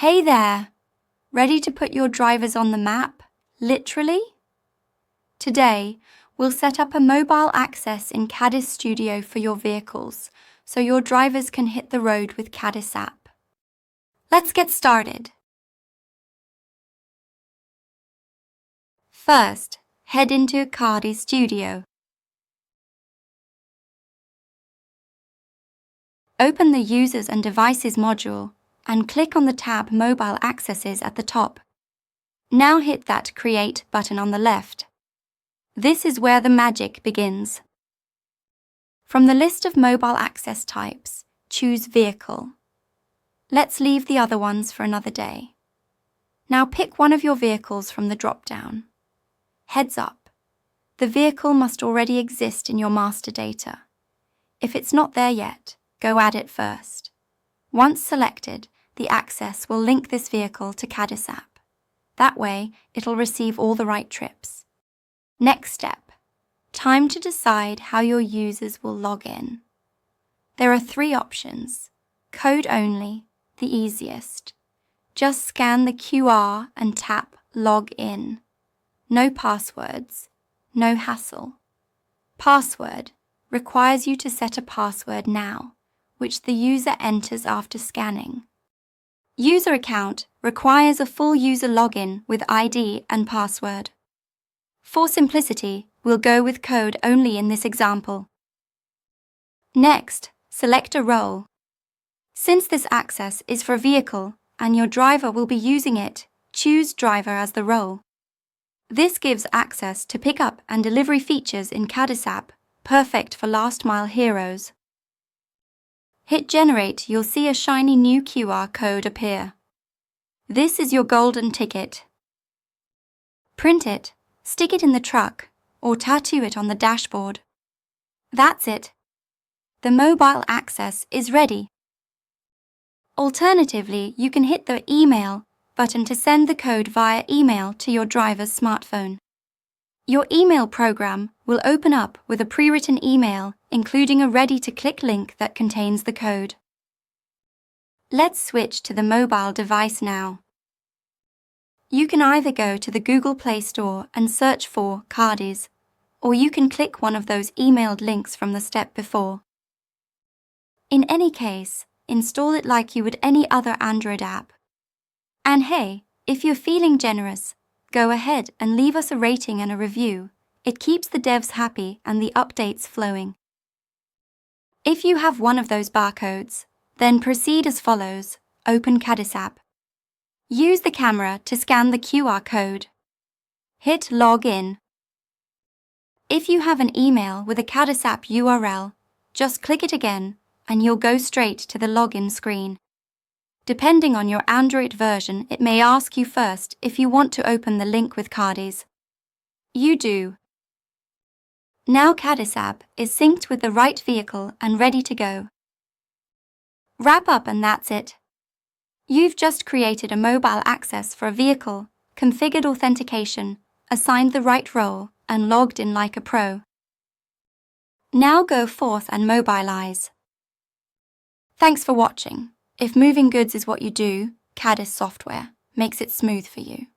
Hey there! Ready to put your drivers on the map, literally? Today, we'll set up a mobile access in cadisStudio for your vehicles, so your drivers can hit the road with CADIS app. Let's get started. First, head into cadisStudio. Open the Users and Devices module and click on the tab Mobile Accesses at the top. Now hit that Create button on the left. This is where the magic begins. From the list of mobile access types, choose Vehicle. Let's leave the other ones for another day. Now pick one of your vehicles from the drop-down. Heads up, the vehicle must already exist in your master data. If it's not there yet, go add it first. Once selected, the access will link this vehicle to CADIS app. That way, it'll receive all the right trips. Next step, time to decide how your users will log in. There are 3 options. Code only, the easiest. Just scan the QR and tap Log In. No passwords, no hassle. Password requires you to set a password now, which the user enters after scanning. User account requires a full user login with ID and password. For simplicity, we'll go with code only in this example. Next, select a role. Since this access is for vehicle and your driver will be using it, choose driver as the role. This gives access to pickup and delivery features in CADIS app, perfect for last-mile heroes. Hit Generate, you'll see a shiny new QR code appear. This is your golden ticket. Print it, stick it in the truck, or tattoo it on the dashboard. That's it. The mobile access is ready. Alternatively, you can hit the Email button to send the code via email to your driver's smartphone. Your email program will open up with a pre-written email, including a ready-to-click link that contains the code. Let's switch to the mobile device now. You can either go to the Google Play Store and search for CADIS, or you can click one of those emailed links from the step before. In any case, install it like you would any other Android app. And hey, if you're feeling generous, go ahead and leave us a rating and a review. It keeps the devs happy and the updates flowing. If you have one of those barcodes, then proceed as follows. Open CADIS app. Use the camera to scan the QR code. Hit Log In. If you have an email with a CADIS app URL, just click it again and you'll go straight to the login screen. Depending on your Android version, it may ask you first if you want to open the link with CADIS. You do. Now CADIS app is synced with the right vehicle and ready to go. Wrap up and that's it. You've just created a mobile access for a vehicle, configured authentication, assigned the right role, and logged in like a pro. Now go forth and mobilize. Thanks for watching. If moving goods is what you do, CADIS software makes it smooth for you.